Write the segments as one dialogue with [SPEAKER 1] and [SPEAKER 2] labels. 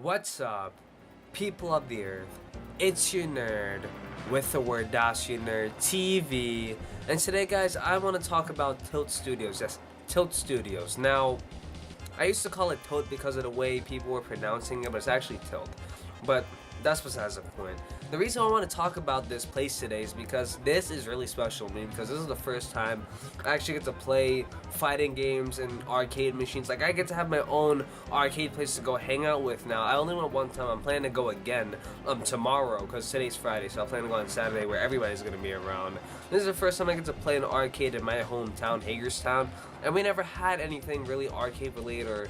[SPEAKER 1] What's up, people of the earth? It's your nerd with the word dash your nerd TV, and today, guys, I want to talk about Tilt Studios. Yes, Tilt Studios. Now, I used to call it Tilt because of the way people were pronouncing it, but it's actually Tilt. But that's besides the point. The reason I want to talk about this place today is because this is really special to me, because this is the first time I actually get to play fighting games and arcade machines. Like, I get to have my own arcade place to go hang out with now. I only went one time. I'm planning to go again tomorrow, because today's Friday, so I plan to go on Saturday where everybody's going to be around. This is the first time I get to play an arcade in my hometown, Hagerstown, and we never had anything really arcade related or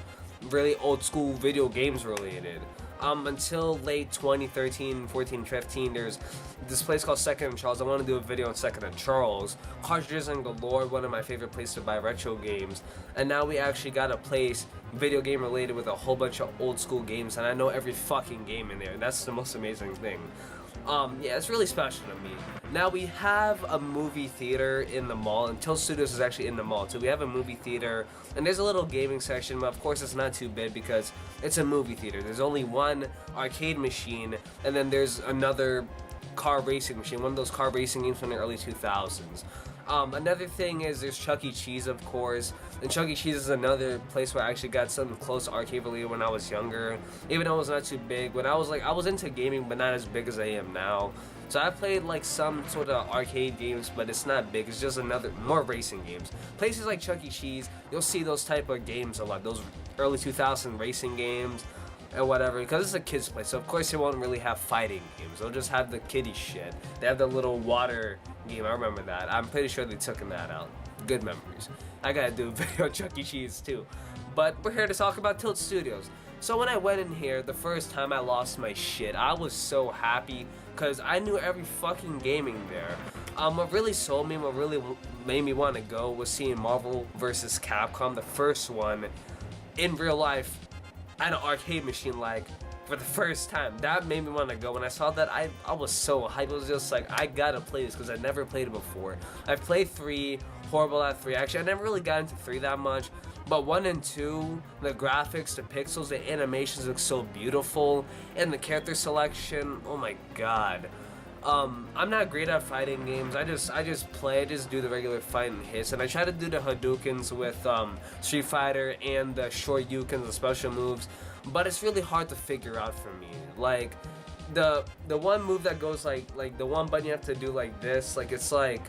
[SPEAKER 1] really old school video games related. Until late 2013, 14, 15, there's this place called Second and Charles. I want to do a video on Second and Charles. Cartridges and galore, one of my favorite places to buy retro games. And now we actually got a place, video game related, with a whole bunch of old school games, and I know every fucking game in there. That's the most amazing thing. Yeah, it's really special to me. Now we have a movie theater in the mall, and Tilt Studios is actually in the mall too. We have a movie theater, and there's a little gaming section, but of course it's not too big because it's a movie theater. There's only one arcade machine, and then there's another car racing machine, one of those car racing games from the early 2000s. Another thing is there's Chuck E. Cheese, of course, and Chuck E. Cheese is another place where I actually got some close arcade related when I was younger, even though it was not too big. When I was into gaming, but not as big as I am now. So I played like some sort of arcade games, but it's not big. It's just more racing games. Places like Chuck E. Cheese, you'll see those type of games a lot, those early 2000 racing games and whatever, because it's a kid's place, so of course they won't really have fighting games. They'll just have the kiddie shit. They have the little water game. I remember that. I'm pretty sure they took that out. Good memories. I gotta do a video on Chuck E. Cheese too. But we're here to talk about Tilt Studios. So when I went in here the first time, I lost my shit. I was so happy because I knew every fucking gaming there. What really sold me, what really made me want to go, was seeing Marvel vs. Capcom, the first one, in real life at an arcade machine, like, for the first time. That made me want to go. When I saw that, I was so hyped. It was just like, I gotta play this because I never played it before. I've played 3, horrible at 3. Actually, I never really got into 3 that much, but 1 and 2, the graphics, the pixels, the animations look so beautiful, and the character selection, oh my god. I'm not great at fighting games. I just do the regular fight and hits, and I try to do the Hadoukens with Street Fighter and the Shoryukens, the special moves, but it's really hard to figure out for me. Like the one move that goes like the one button you have to do like this, like it's like,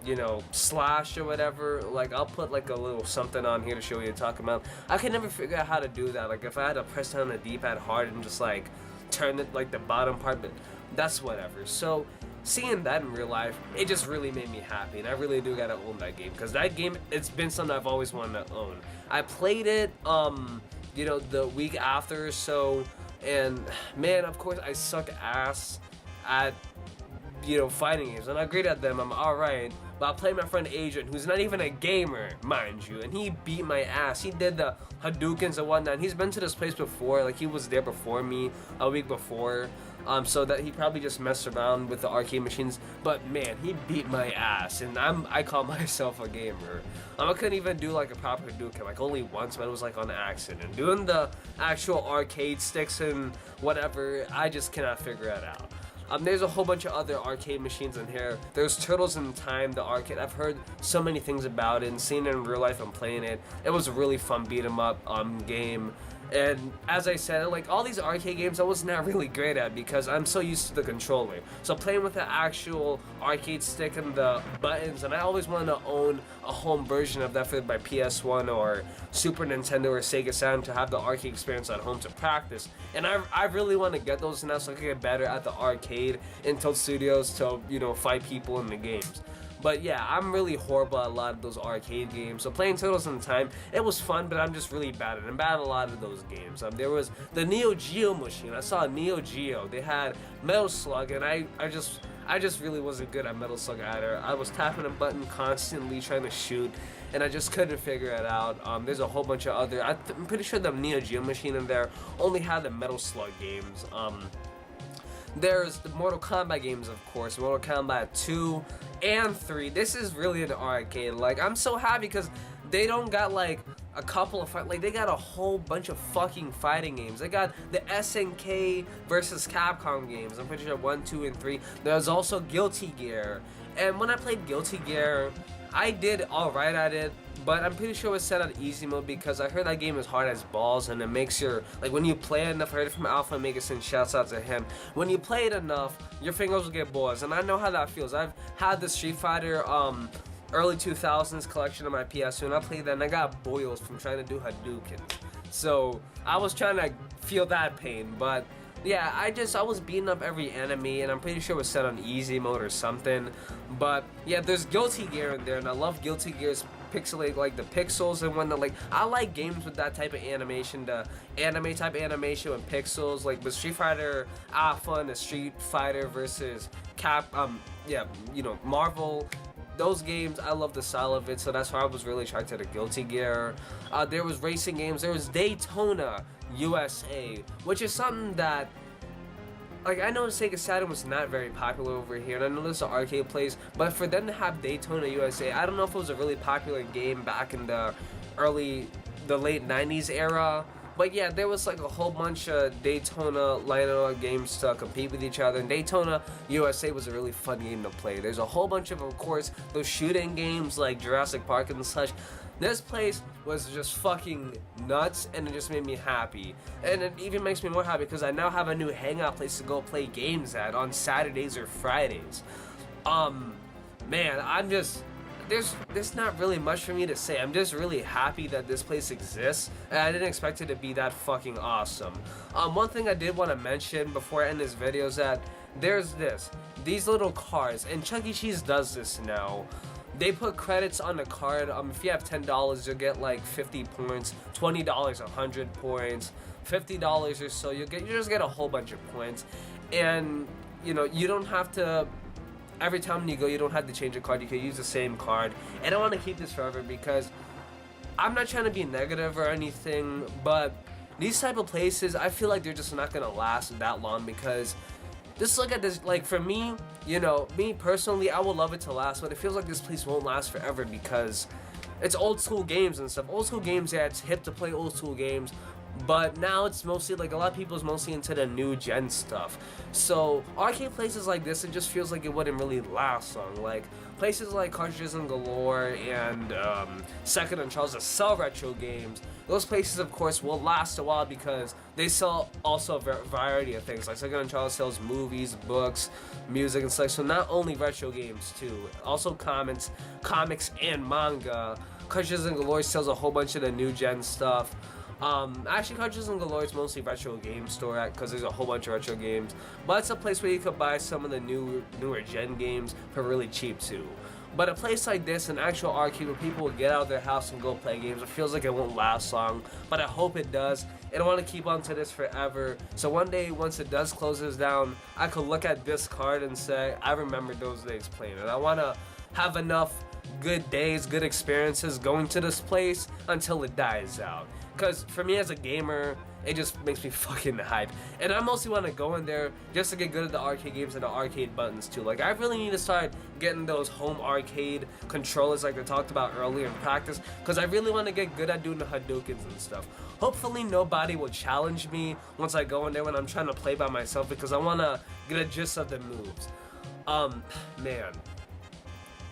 [SPEAKER 1] you know, slash or whatever. Like, I'll put like a little something on here to show you what I'm talking about. I can never figure out how to do that. Like, if I had to press down the D-pad hard and just like turn it like the bottom part, but that's whatever. So seeing that in real life, it just really made me happy, and I really do gotta own that game, because that game, it's been something I've always wanted to own. I played it you know, the week after or so, and man, of course I suck ass at, you know, fighting games. I'm not great at them, I'm alright, but I played my friend Adrian, who's not even a gamer, mind you, and he beat my ass. He did the Hadoukens and whatnot, and he's been to this place before, like he was there before me, a week before, so that he probably just messed around with the arcade machines, but man, he beat my ass, and I call myself a gamer. I couldn't even do like a proper Hadouken, like only once, but it was like on accident. Doing the actual arcade sticks and whatever, I just cannot figure it out. There's a whole bunch of other arcade machines in here. There's Turtles in Time, the arcade. I've heard so many things about it and seen it in real life and playing it. It was a really fun beat 'em up game. And as I said, like all these arcade games I was not really great at because I'm so used to the controller. So playing with the actual arcade stick and the buttons, and I always wanted to own a home version of that for my PS1 or Super Nintendo or Sega Saturn to have the arcade experience at home to practice. And I really want to get those now so I can get better at the arcade in Tilt Studios to, you know, fight people in the games. But yeah, I'm really horrible at a lot of those arcade games. So playing Turtles in Time, it was fun, but I'm just really bad at it. I'm bad at a lot of those games. There was the Neo Geo machine. I saw Neo Geo. They had Metal Slug, and I just really wasn't good at Metal Slug either. I was tapping a button constantly trying to shoot, and I just couldn't figure it out. There's a whole bunch of other. I'm pretty sure the Neo Geo machine in there only had the Metal Slug games. There's the Mortal Kombat games, of course, Mortal Kombat 2 and 3. This is really an arcade. Like, I'm so happy because they don't got like a couple of like they got a whole bunch of fucking fighting games. They got the SNK versus Capcom games. I'm pretty sure 1, 2, and 3. There's also Guilty Gear. And when I played Guilty Gear, I did alright at it, but I'm pretty sure it was set on easy mode because I heard that game is hard as balls, and it makes your, like, when you play it enough, I heard it from Alpha Megason, shouts out to him, when you play it enough, your fingers will get balls, and I know how that feels. I've had the Street Fighter, early 2000s collection on my PS2, and I played that, and I got boils from trying to do Hadouken. So, I was trying to feel that pain, but yeah, I was beating up every enemy, and I'm pretty sure it was set on easy mode or something. But yeah, there's Guilty Gear in there, and I love Guilty Gear's pixelate, like the pixels and whatnot. Like, I like games with that type of animation, the anime type animation with pixels, like with Street Fighter Alpha and the Street Fighter versus Marvel. Those games, I love the style of it, so that's why I was really attracted to Guilty Gear. There was racing games. There was Daytona USA, which is something that, like, I know Sega Saturn was not very popular over here, and I know there's an arcade place, but for them to have Daytona USA, I don't know if it was a really popular game back in the late 90s era. But yeah, there was like a whole bunch of Daytona lineup games to compete with each other, and Daytona USA was a really fun game to play. There's a whole bunch of course, those shooting games like Jurassic Park and such. This place was just fucking nuts, and it just made me happy. And it even makes me more happy because I now have a new hangout place to go play games at on Saturdays or Fridays. Man, there's not really much for me to say. I'm just really happy that this place exists, and I didn't expect it to be that fucking awesome. One thing I did want to mention before I end this video is that there's these little cards, and Chuck E. Cheese does this now. They put credits on the card. If you have $10, you'll get like 50 points, $20, 100 points, $50 or so, you just get a whole bunch of points. And you don't have to, every time you go, you don't have to change a card. You can use the same card. And I want to keep this forever because I'm not trying to be negative or anything, but these type of places, I feel like they're just not going to last that long because just look at this, like for me, me personally, I would love it to last, but it feels like this place won't last forever because it's old school games and stuff. Old school games, yeah, it's hip to play old school games, but now it's mostly like a lot of people's mostly into the new gen stuff. So arcade places like this, it just feels like it wouldn't really last long. Like places like Cartridges and Galore and Second and Charles that sell retro games, those places of course will last a while because they sell also a variety of things. Like Second and Charles sells movies, books, music and such. So not only retro games too, also comics and manga. Cartridges and Galore sells a whole bunch of the new gen stuff. Actually, Cartridges and Galore is mostly retro game store because there's a whole bunch of retro games, but it's a place where you could buy some of the newer gen games for really cheap too. But a place like this, an actual arcade where people will get out of their house and go play games, it feels like it won't last long, but I hope it does. And I want to keep on to this forever, so one day once it does closes down, I could look at this card and say, I remember those days playing it. I want to have enough good days, good experiences going to this place until it dies out. Because for me as a gamer, it just makes me fucking hype. And I mostly want to go in there just to get good at the arcade games and the arcade buttons too. Like, I really need to start getting those home arcade controllers like I talked about earlier in practice. Because I really want to get good at doing the Hadoukens and stuff. Hopefully nobody will challenge me once I go in there when I'm trying to play by myself. Because I want to get a gist of the moves. Man.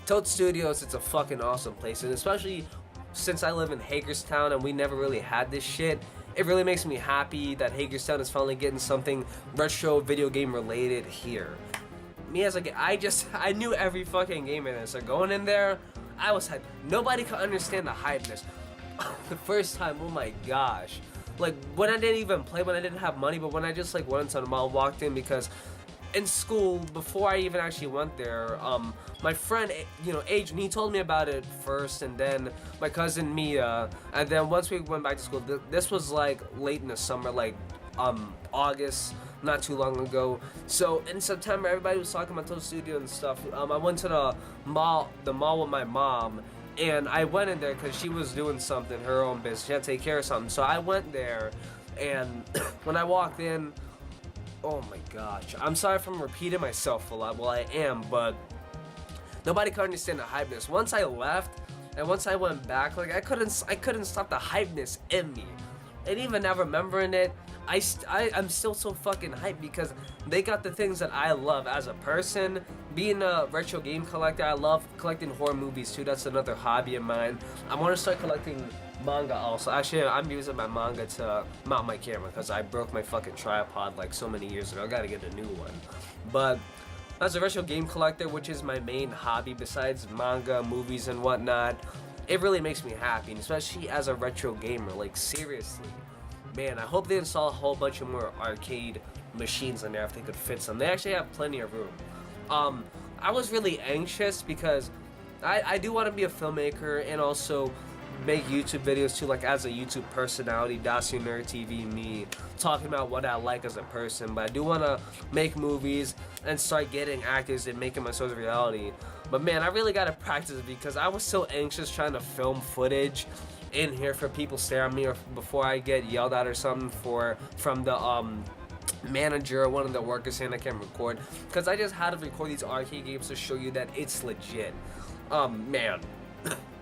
[SPEAKER 1] Toad Studios, it's a fucking awesome place. And especially since I live in Hagerstown and we never really had this shit, it really makes me happy that Hagerstown is finally getting something retro video game related here. Me as I knew every fucking game in it, so going in there, I was hyped. Nobody could understand the hypeness. The first time, oh my gosh. Like, when I didn't even play, when I didn't have money, but when I just like went into the mall, walked in because in school, before I even actually went there, my friend, Adrian, he told me about it first, and then my cousin Mia, and then once we went back to school, this was like late in the summer, like August, not too long ago. So in September, everybody was talking about Toad Studio and stuff. I went to the mall with my mom, and I went in there because she was doing something, her own business. She had to take care of something. So I went there, and when I walked in, oh my gosh, I'm sorry if I'm repeating myself a lot, well I am, but nobody could understand the hypeness. Once I left, And once I went back, like I couldn't stop the hypeness in me. And even now remembering it, I'm still so fucking hyped because they got the things that I love as a person. Being a retro game collector, I love collecting horror movies too. That's another hobby of mine. I want to start collecting manga also. Actually, I'm using my manga to mount my camera because I broke my fucking tripod like so many years ago. I gotta get a new one. But as a retro game collector, which is my main hobby besides manga, movies, and whatnot, it really makes me happy, and especially as a retro gamer. Like, seriously. Man, I hope they install a whole bunch of more arcade machines in there if they could fit some. They actually have plenty of room. I was really anxious because I do want to be a filmmaker and also make YouTube videos too, like as a YouTube personality, Dacia Nerd TV, me talking about what I like as a person. But I do want to make movies and start getting actors and making my shows a reality. But man, I really got to practice because I was so anxious trying to film footage in here for people stare at me or before I get yelled at or something from the manager or one of the workers saying I can't record, because I just had to record these arcade games to show you that it's legit. Man,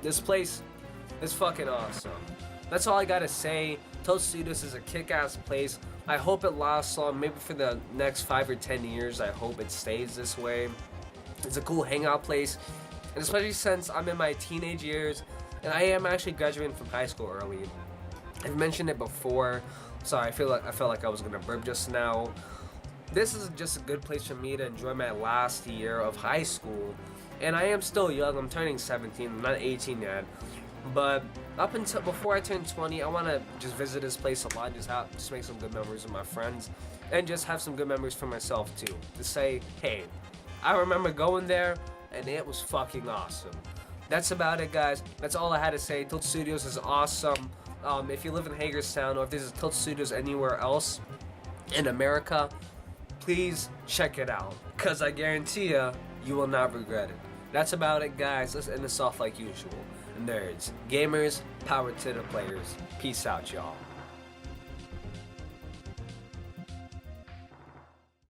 [SPEAKER 1] this place is fucking awesome. That's all I gotta say. Toad Studios is a kick-ass place. I hope it lasts long, maybe for the next 5 or 10 years. I hope it stays this way. It's a cool hangout place, and especially since I'm in my teenage years and I am actually graduating from high school early. I've mentioned it before. Sorry, I felt like I was gonna burp just now. This is just a good place for me to enjoy my last year of high school. And I am still young. I'm turning 17. I'm not 18 yet. But up until before I turn 20, I want to just visit this place a lot. Just make some good memories with my friends, and just have some good memories for myself too. To say, hey, I remember going there, and it was fucking awesome. That's about it, guys. That's all I had to say. Tilt Studios is awesome. If you live in Hagerstown, or if there's a Tilt Studios anywhere else in America, please check it out, because I guarantee you will not regret it. That's about it, guys. Let's end this off like usual. Nerds, gamers, power to the players. Peace out, y'all.